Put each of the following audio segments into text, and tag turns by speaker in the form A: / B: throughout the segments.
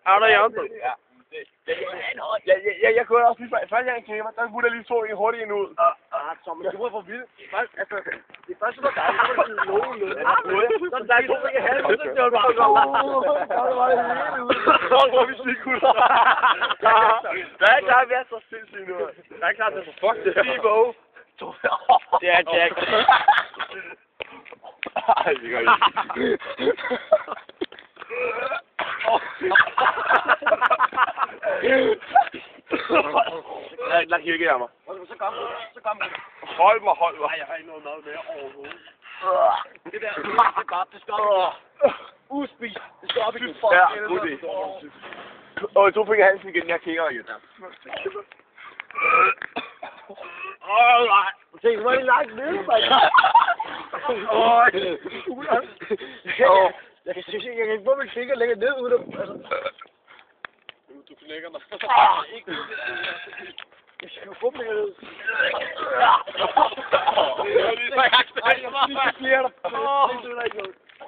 A: Er der Jørgensen?
B: Ja. Jeg kunne også lige første gang jeg kigger mig, der kunne jeg lige så en hurtigt ind ud.
A: Som du var for vild. Altså, det første var dig, der var sådan nogenlunde. Så der er to, der kan have det, så det var bare godt.
B: Så var det hele ud. Så var vi slikkutter. Der er ikke klart, at vi er så sindssygt nu.
A: Der er ikke klart, det er så fuck det her.
B: Steve-O.
A: Det er Jack.
B: Ej, det gør ikke. Der kirker jeg mig.
A: Så kom.
B: Hold mig.
A: Nej, jeg har ikke noget mere overhovedet. Det der, det skal udspist. Det skal op i din fucking
B: Ja, god idé. Og to fingre halsen igen, jeg kigger igen.
A: Nej. Se, nu er det langt nede, mand. Jeg kan ikke få min finger længere ned uden at...
B: Du knækker mig.
A: Jeg skal jo få dem længere ned.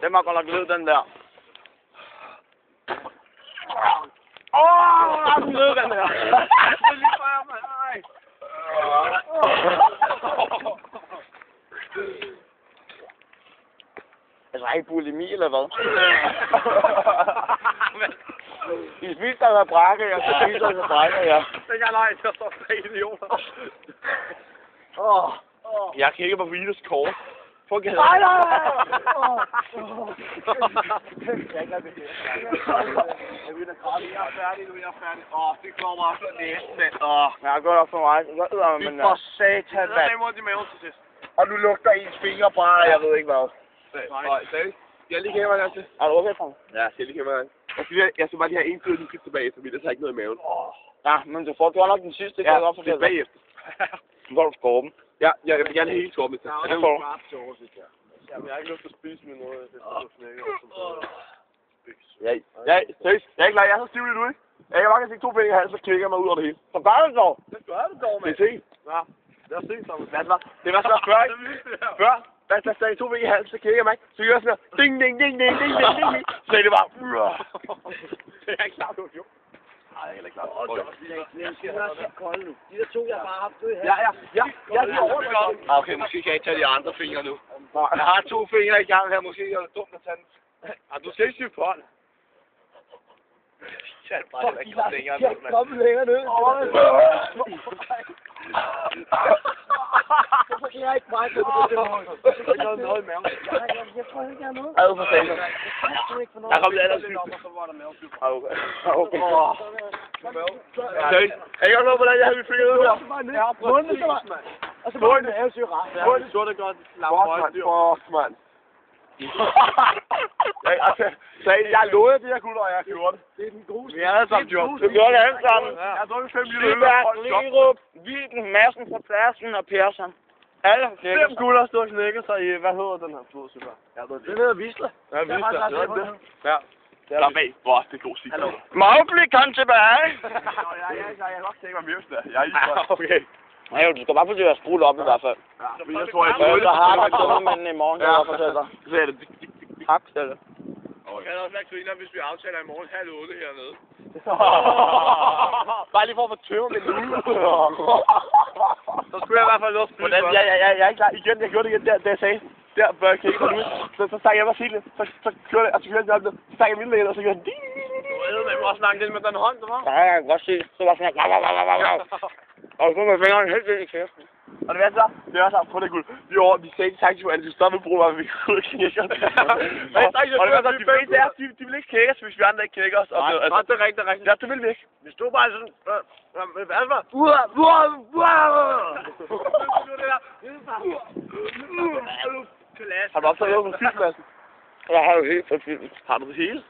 B: Den var godt nok ned, den der.
A: Den ned, den der. Det er lige før, mand. Nej.
B: Altså, ikke bulimi, eller hvad? I spiser der brække, jeg spiser der brække, ja.
A: Det kan nej, der står 3 idioter.
B: Jeg kigger på Vitas kort. Prøv at gætte.
A: Nej!
B: Jeg er færdig nu, det kommer også næsten. Jeg har gået op for mig.
A: Vi får satan, mand.
B: Det må de maven til sidst. Og nu lugter ens fingre bare, jeg ved ikke hvad. Nej, seriøst. Jeg lige kæmmer her til. Er du okay, Frank? Ja, jeg lige kæmmer her. Jeg skal bare lige have en tid lige tilbage, så vi der så ikke noget i maven. Ja, men du får nok den sidste.
A: Ja,
B: det er bagefter. Hvor er du skorpen? Ja, jeg vil gerne have hele skorpen til.
A: Ja, det får du. Jeg har ikke lyst til at spise med noget. Det er snækker.
B: Ja, seriøst. Jeg er ikke klar, jeg er så stiv lidt ude, ikke? Jeg kan bare kan se 2 fingre i halsen, så klikker jeg mig ud over det hele. Så gør det dog.
A: Det gør det dog, mand.
B: Det er set.
A: Ja, lad os se sammen.
B: Det var så før, ikke? Før, der sagde 2 fingre i halsen, så klikker jeg mig, så gør jeg sådan her, ding, ding, ding, ding, ding, ding, ding, så er det bare,
A: det er ikke klart, du har gjort.
B: Nej, det er heller ikke klart.
A: Det skal være så koldt nu. De der 2, jeg bare har haft ud her.
B: Ja, de er overgået. Okay, måske kan jeg ikke tage de andre fingre nu. Jeg har 2 fingre i gang her, måske er det dumt at tage den. Du skal ikke syge på den. Jeg er bare heller ikke kommet længere ned, mand.
A: Kom længere ned. Hvorfor kan jeg ikke brække det? Jeg har noget i maven. Jeg tror ikke, jeg har noget.
B: Ad for satan. Der kom det ellers sygt.
A: Så var der mavesyg.
B: Okay. Seriøst. Jeg kan godt nå, hvordan jeg havde mit fingre ud her.
A: Ja, munden så var. Og så var det mavesyg ret.
B: Munden så det godt. Fuck, mand. Jeg lovede de her gutter, og jeg gjorde det.
A: Det er den gode.
B: Vi er alle sammen gjort. Vi gjorde det alle sammen. Jeg har drukket 5 liter øl.
C: Lerup, Vigen, Madsen fra Pladsen og Persson. Alle har knækket
B: 5 gutter stod og knækket sig i, hvad hedder den her flod, super?
A: Det hedder Visla.
B: Ja, Visla. Ja. Der bag. Hvor det er god sig.
C: Mowgli, kom tilbage.
B: Jeg kan godt tænke mig mere der. Jeg er iskoldt.
C: Okay. Nej, du skal bare forsøge at skrue op i hvert fald.
B: Ja, men jeg tror ikke,
C: Så har jeg dumme mænd i morgen, kan jeg fortælle dig.
B: Så er det.
C: Tak, Stelle.
A: Jeg kan også være griner, hvis vi aftaler i morgen 7:30 hernede.
B: Bare lige for at få tømmer med nu. Så skulle jeg i hvert fald også spille. Jeg er ikke klar. Igen, jeg gjorde det igen, da jeg sagde. Der bør jeg kigge på nu. Så sagde jeg bare sige det. Så kørte jeg, og så kørte jeg op. Så sagde jeg vildt ind, og så gjorde jeg.
A: Du ved, også langt ind med den hånd, du var.
C: Ja, jeg kan godt se. Så var sådan her. Og så med fingeren helt ind i kæften.
B: Og det værste det var så på det guld. Vi sagde til taxi, at vi stoppede brug, at vi kunne ikke knække os. Og det var så, de fleste af os, de ville ikke knække os, hvis vi andre ikke knækker os.
A: Nej, det er rigtigt.
B: Ja, det ville vi ikke.
A: Vi stod bare sådan, hvad var det?
B: Har du optaget noget på filmmassen?
C: Jeg har jo helt for film.
B: Har du det hele?